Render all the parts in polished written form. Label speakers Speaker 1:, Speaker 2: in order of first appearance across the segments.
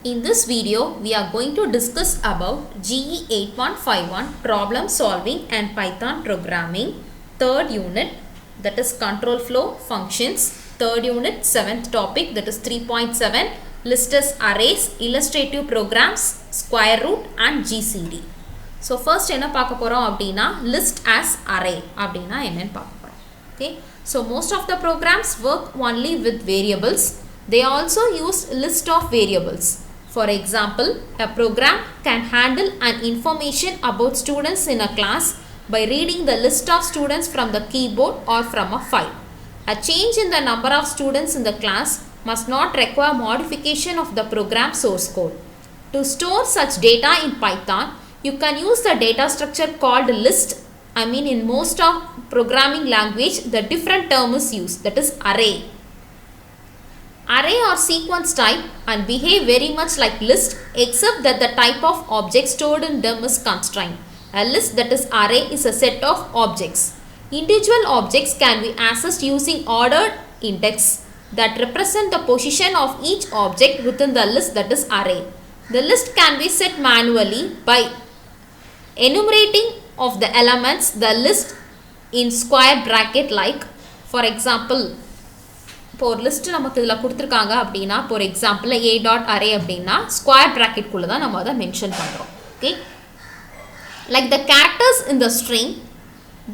Speaker 1: In this video, we are going to discuss about GE8151 problem solving and Python programming, third unit, that is control flow functions, third unit, seventh topic, that is 3.7, list as arrays, illustrative programs, square root and GCD. So first என்ன பார்க்க போறோம் அப்படினா list as array அப்படினா என்னன்னு பார்க்க போறோம். Okay, so most of the programs work only with variables. They also use list of variables. For example, a program can handle an information about students in a class by reading the list of students from the keyboard or from a file. A change in the number of students in the class must not require modification of the program source code. To store such data in Python, you can use the data structure called list. In most of programming language, the different term is used, that is array. Array are sequence type and behave very much like list, except that the type of object stored in them is constrained. A list, that is array, is a set of objects. Individual objects can be accessed using ordered index that represent the position of each object within the list, that is array. The list can be set manually by enumerating of the elements the list in square bracket like. For example, இப்போ ஒரு list நமக்கு இதில் கொடுத்துருக்காங்க அப்படின்னா for example a dot array அப்படின்னா square ப்ராக்கெட்குள்ளே தான் நம்ம அதை மென்ஷன் பண்ணுறோம். Okay, like the characters in the string,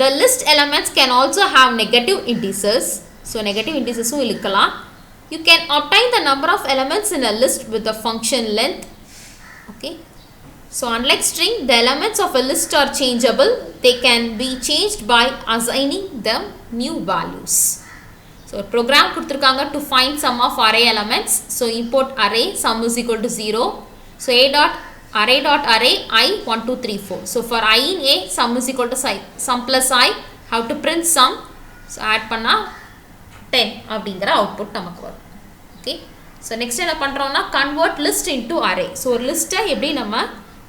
Speaker 1: the list elements can also have negative indices. So negative இண்டீசர்ஸும் இழுக்கலாம். You can obtain the number of elements in a list with the function length. Okay, so unlike string, the elements of a list are changeable. They can be changed by assigning them new values. So program கொடுத்திருக்காங்க to find sum of array elements. So import array, sum is equal to 0. So a dot array I 1 2 3 4. So for I in a, sum is equal to sum plus I. How to print sum? So add பண்ணா 10 அப்படிங்கிற output நமக்கு வரும். Okay, so next என்ன பண்றோம்னா convert list into array. So ஒரு லிஸ்ட்டை எப்படி நம்ம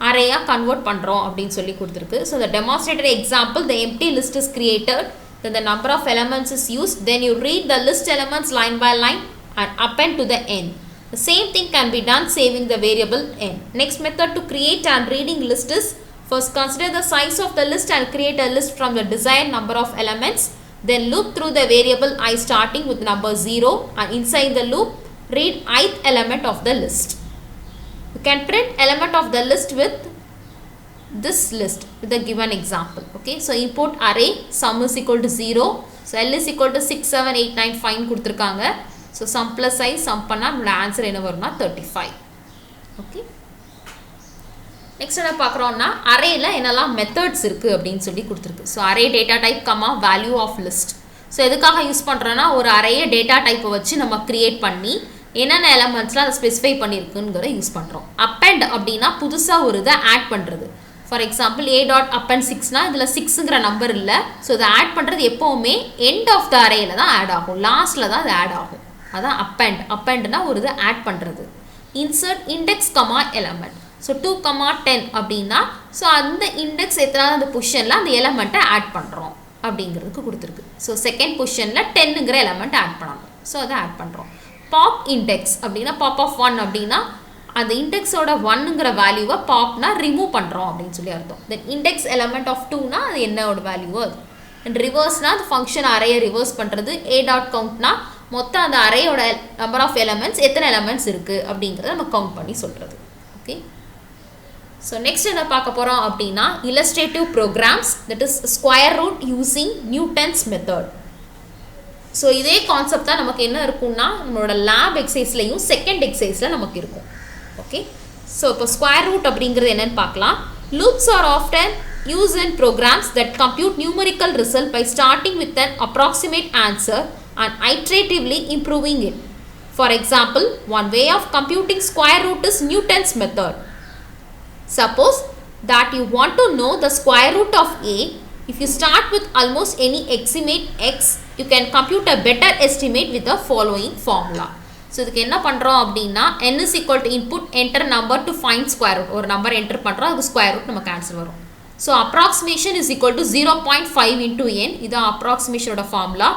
Speaker 1: array-ஆ convert பண்றோம் அப்படின்னு சொல்லி கொடுத்திருக்கு. So the demonstrated example, the empty list is created. Then the number of elements is used. Then you read the list elements line by line and append to the end. The same thing can be done saving the variable n. Next method to create and reading list is, first consider the size of the list and create a list from the desired number of elements. Then loop through the variable I starting with number 0 and inside the loop read ith element of the list. You can print element of the list with this list with the given example. Okay, so import array, sum is equal to 0. So L is equal to 6 7 8 9 5 கொடுத்திருக்காங்க. So sum plus I, sum பண்ணா நம்மளோட answer என்ன வரும்னா 35. Okay, next என்ன பார்க்குறோம்னா அரேல என்னெல்லாம் methods இருக்குது அப்படின்னு சொல்லி கொடுத்துருக்கு. So array data type comma value of list. So எதுக்காக யூஸ் பண்ணுறோன்னா ஒரு அரேயை டேட்டா டைப்பை வச்சு நம்ம க்ரியேட் பண்ணி என்னென்ன எலமெண்ட்ஸ்லாம் அதை ஸ்பெசிஃபை பண்ணியிருக்குங்கிறத யூஸ் பண்ணுறோம். அப்பெண்ட் அப்படின்னா புதுசாக ஒரு இதை ஆட் பண்ணுறது. For example a dot append 6னா இதில் 6ங்கிற நம்பர் இல்லை. ஸோ இதை ஆட் பண்ணுறது எப்போவுமே எண்ட் ஆஃப் த அரேயில் தான் ஆட் ஆகும், லாஸ்ட்டில் தான் அது ஆட் ஆகும். அதான் அப்பெண்ட்னா ஒரு இதை ஆட் பண்ணுறது. Insert index comma element. So 2 10 அப்படின்னா ஸோ அந்த இண்டெக்ஸ் எத்தனாவது அந்த பொசிஷனில் அந்த எலமெண்ட்டை ஆட் பண்ணுறோம் அப்படிங்கிறதுக்கு கொடுத்துருக்கு. ஸோ செகண்ட் பொசிஷனில் 10ங்கிற எலமெண்ட் ஆட் பண்ணணும். ஸோ அதை ஆட் பண்ணுறோம். பாப் இண்டெக்ஸ் அப்படின்னா பாப் ஆஃப் 1 அப்படின்னா அந்த இண்டெக்ஸோட 1ங்கிற வேல்யூவை பாப்னா ரிமூவ் பண்ணுறோம் அப்படின்னு சொல்லி அர்த்தம். தென் இண்டெக்ஸ் எலமெண்ட் ஆஃப் 2னா அது என்னோட வேல்யூவோ அது. அண்ட் ரிவர்ஸ்னா அது ஃபங்க்ஷன் அரேயை ரிவர்ஸ் பண்ணுறது. a டாட் கவுண்ட்னா மொத்தம் அந்த அரேயோட நம்பர் ஆஃப் எலமெண்ட்ஸ் எத்தனை எலமெண்ட்ஸ் இருக்குது அப்படிங்கிறத நம்ம கவுண்ட் பண்ணி சொல்கிறது. ஓகே, ஸோ நெக்ஸ்ட் என்ன பார்க்க போகிறோம் அப்படின்னா illustrative programs, that is square root using Newton's method. So இதே கான்செப்ட் தான் நமக்கு என்ன இருக்கும்னா நம்மளோட லேப் எக்ஸசைஸ்லையும் செகண்ட் எக்ஸசைஸில் நமக்கு இருக்கும். ஓகே, ஸோ இப்போ ஸ்கொயர் ரூட் அப்படிங்கிறது என்னன்னு பார்க்கலாம். Loops are often use in programs that compute numerical result by starting with an approximate answer and iteratively improving it. For example, one way of computing square root is Newton's method. Suppose that you want to know the square root of a. If you start with almost any estimate x, you can compute a better estimate with the following formula. So இதுக்கு என்ன பண்ணுறோம் அப்படின்னா n is equal to input enter number to find square root. ஒரு number enter பண்ணுறோம், அதுக்கு square root நமக்கு answer வரும். So approximation is equal to 0.5 into n. இதுதான் approximationோட ஃபார்முலா.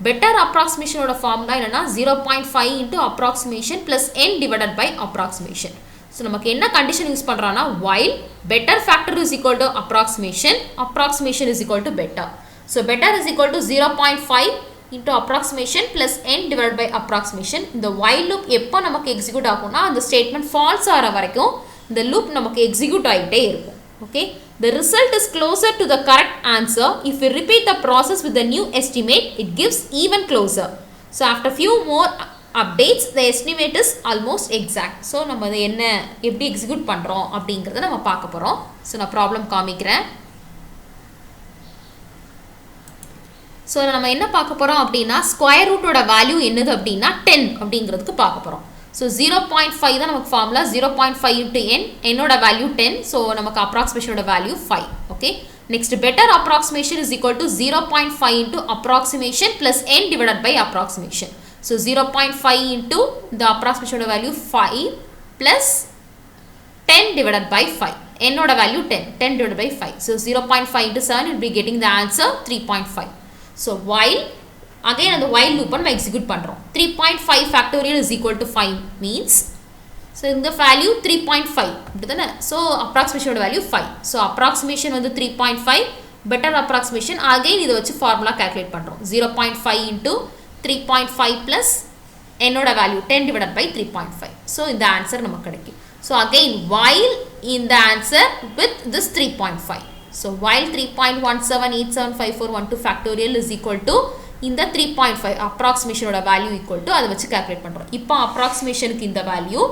Speaker 1: பெட்டர் அப்ராக்சிமேஷனோட ஃபார்முலா என்னன்னா 0.5 into approximation plus n divided by approximation. So நமக்கு என்ன condition use பண்றோம்னா while better factor is equal to approximation, approximation is equal to better. So better is equal to 0.5 into approximation plus n divided by approximation. இந்த while loop எப்போ நமக்கு execute ஆகும்னா அந்த statement false ஆகிற வரைக்கும் இந்த loop நமக்கு execute ஆகிட்டே இருக்கும். Okay, the result is closer to the correct answer if we repeat the process with the new estimate. It gives even closer. So after few more updates the estimate is almost exact. So நம்ம அதை என்ன எப்படி execute பண்றோம் அப்படிங்கறத நம்ம பார்க்க போறோம். So நான் ப்ராப்ளம் காமிக்கிறேன். So நம்ம என்ன பார்க்க போறோம் அப்படினா ஸ்கொயர் ரூட்டோட வேல்யூ என்னது அப்படினா 10 அப்படிங்கிறதுக்கு பார்க்க போறோம். So 0.5 தான் நமக்கு ஃபார்முலா 0.5 into n, n ஓட வேல்யூ 10. So நமக்கு approximation ஓட value 5. Okay, next better approximation is equal to 0.5 into approximation plus n divided by approximation. So 0.5 into the approximation of value 5 plus 10 divided by 5. N oda value 10. 10 divided by 5. So 0.5 into 7 will be getting the answer 3.5. So while again and the while loop we execute pandrom. 3.5 factorial is equal to 5 means so in the value 3.5. So approximation of value 5. So approximation on the 3.5, better approximation again idu vechi formula calculate pandrom. 0.5 into 3.5 plus n oda value 10 divided by 3.5. So in the answer namakku kedikkum. So again while in the answer with this 3.5. So while 3.17875412 factorial is equal to in the 3.5 approximation oda value equal to adha vechi calculate pandrom. Ipo approximation ku in the value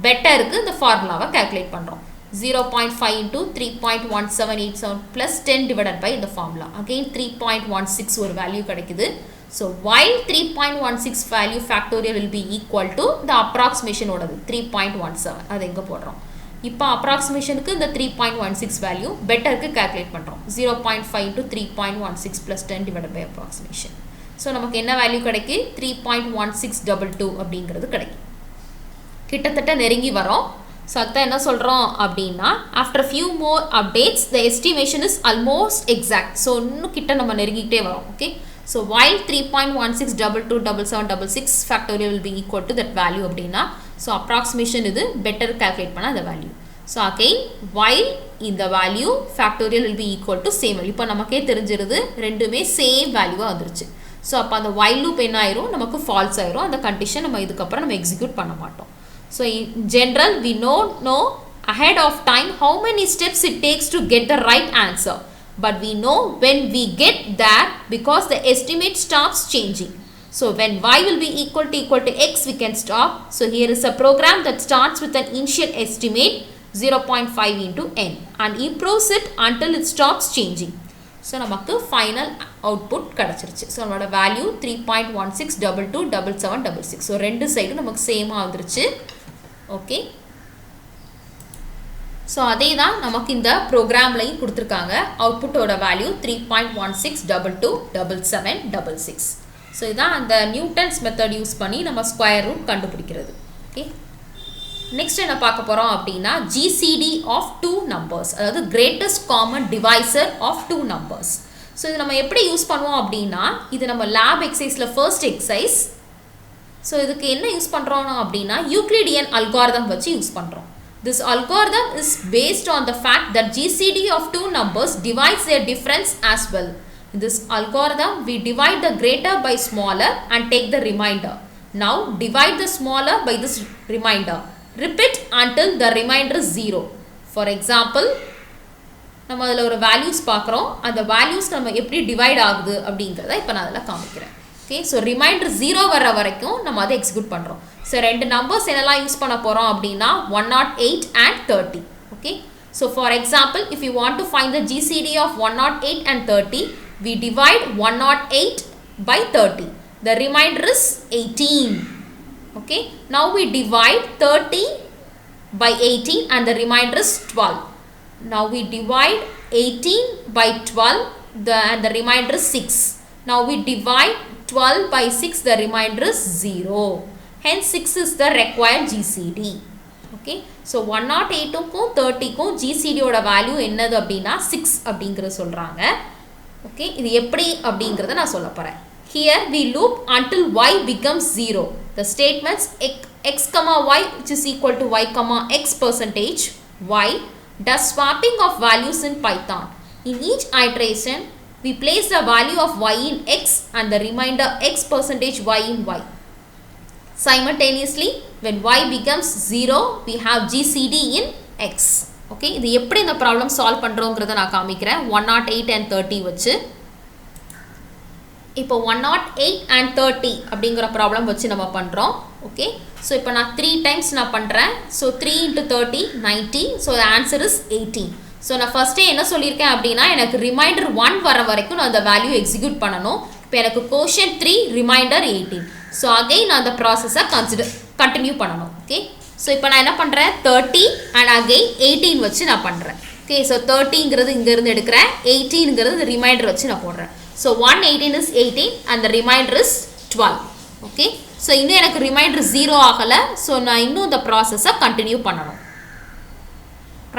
Speaker 1: better ku இந்த formula va calculate pandrom. 0.5 into 3.1787 plus 10 divided by the formula. Again 3.16 ஒரு value கிடைக்குது. So while 3.16 value factorial will be equal to the approximation ஓடது 3.17. அது எங்க போடுறோம். இப்போ approximation க்கு இந்த 3.16 value better க்கு calculate பண்றோம். 0.5 into 3.16 plus 10 divided by approximation. So நமக்கு என்ன value கிடைக்கு 3.1622 அப்படிங்கிறது கிடைக்கும். கிட்டத்தட்ட நெருங்கி வரோம். So அதான் என்ன சொல்றோம் அப்படினா after few more updates the estimation is almost exact. So இன்னும் கிட்ட நம்ம நெருங்கிட்டே வரோம். Okay, so while 3.16227766 factorial will be equal to that value அப்படினா so approximation இது better calculate பண்ண அந்த value. So again while in the value factorial will be equal to same value. இப்போ நமக்கே தெரிஞ்சிருது ரெண்டுமே same value வந்துருச்சு. So அப்ப அந்த while loop என்ன ஆயிரும் நமக்கு false ஆயிரும். அந்த condition நம்ம இதுக்கு அப்புறம் நம்ம execute பண்ண மாட்டோம். So in general we know ahead of time how many steps it takes to get the right answer, but we know when we get there because the estimate stops changing. So when y will be equal to x we can stop. So here is a program that starts with an initial estimate 0.5 into n and improves it until it stops changing. So நமக்கு final output கிடைச்சிருச்சு. So நம்மளோட value 3.16227766. So ரெண்டு சைடும் நமக்கு சேமா வந்துருச்சு. Okay, so அதே தான் நமக்கு இந்த ப்ரோக்ராம்லையும் கொடுத்துருக்காங்க. அவுட்புட்டோட வேல்யூ 3.16227766. ஸோ இதான் அந்த நியூட்டன்ஸ் மெத்தட் யூஸ் பண்ணி நம்ம ஸ்கொயர் ரூட் கண்டுபிடிக்கிறது. ஓகே, நெக்ஸ்ட் என்ன பார்க்க போகிறோம் அப்படின்னா GCD ஆஃப் டூ நம்பர்ஸ், அதாவது greatest common divisor of two numbers. So இது நம்ம எப்படி யூஸ் பண்ணுவோம் அப்படின்னா இது நம்ம லேப் எக்ஸசைஸில் ஃபர்ஸ்ட் எக்ஸசைஸ். ஸோ இதுக்கு என்ன யூஸ் பண்ணுறோம் அப்படின்னா யூக்ளிடியன் அல்காரிதம் வச்சு யூஸ் பண்ணுறோம். This algorithm is based on the fact that GCD of two numbers divides their difference as well. In this algorithm, we divide the greater by smaller and take the remainder. Now, divide the smaller by this remainder. Repeat until the remainder is 0. For example, நம்ம அதில் ஒரு values பார்க்குறோம். அந்த values நம்ம எப்படி divide ஆகுது அப்படிங்கிறத இப்போ நான் அதில் காமிக்கிறேன். Okay, so remainder 0 வர வரைக்கும் நம்ம அதை எக்ஸிக்யூட் பண்ணுறோம். ஸோ ரெண்டு நம்பர்ஸ் என்னெல்லாம் யூஸ் பண்ண போகிறோம் அப்படின்னா 108 and 30. Okay, so for example, if you want to find the GCD of 108 and 30, we divide 108 by 30. The remainder is 18. Okay, now we divide 30 by 18 and the remainder is 12. Now we divide 18 by 12 and the remainder is 6. Now we divide 12 by 6, the remainder is 0. Hence 6 is the required GCD. Okay, so 108 க்கும் 30 க்கும் GCD ஓட value என்னது அப்படின்னா 6 அப்படிங்கறது சொல்றாங்க. Okay, இது எப்படி அப்படிங்கறத நான் சொல்ல போறேன். Here we loop until y becomes 0. The statements x comma y which is equal to y comma x percentage y does swapping of values in Python. In each iteration, we place the value of y in x and the remainder x percentage y in y. Simultaneously, when y becomes 0, we have GCD in x. Okay, இது எப்படி இந்த problem solve பண்றோம்ங்கறத நான் காமிக்கிறேன் 108 and 30 வச்சு. இப்போ 108 and 30 அப்படிங்கற problem வச்சு நம்ம பண்றோம். Okay, so இப்போ நான் 3 times நான் பண்றேன். So 3 into 30 90. So the answer is 18. So நான் first என்ன சொல்லிருக்கேன் அப்படினா எனக்கு remainder 1 வர வரைக்கும் நான் அந்த value execute பண்ணனும். இப்போ எனக்கு quotient 3 remainder 18. So again நான் அந்த process continue பண்ணனும். Okay, so இப்போ நான் என்ன பண்றேன் 30 and again 18 வச்சு நான் பண்றேன். Okay, so 30ங்கிறது இங்க இருந்து எடுக்கறேன் 18ங்கிறது remainder வச்சு நான் போடுறேன். So 118 is 18 and the remainder is 12. Okay, so இன்னும் எனக்கு remainder 0 ஆகல. So நான் இன்னும் இந்த process continue பண்ணனும்.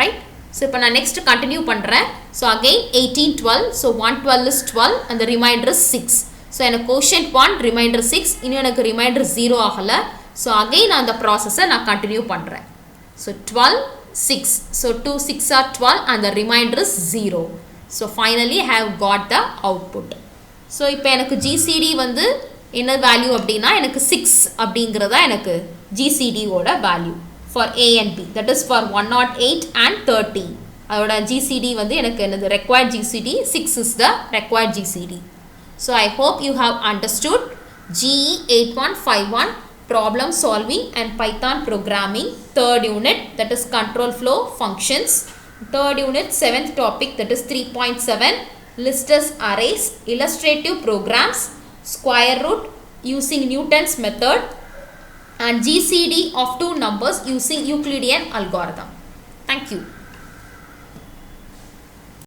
Speaker 1: Right? So இப்போ நான் next continue பண்றேன். So again 18 12. So 112 is 12 and the remainder is 6. So எனக்கு quotient 1 remainder 6. இன்னும் எனக்கு remainder 0 ஆகல. So again நான் அந்த process நான் continue பண்றேன். So 12 6. So 2 6 are 12 and the remainder is 0. So finally I have got the output. So இப்போ எனக்கு GCD வந்து என்ன value அப்படினா எனக்கு 6 அப்படிங்கறதா எனக்கு GCD ஓட value for A and B, that is for 108 and 30. அதோட GCD வந்து எனக்கு என்னது required GCD 6 is the required GCD. So I hope you have understood GE8151 problem solving and Python programming third unit, that is control flow functions. Third unit 7th topic, that is 3.7 list as arrays, illustrative programs, square root using Newton's method and GCD of two numbers using Euclidean algorithm. Thank you.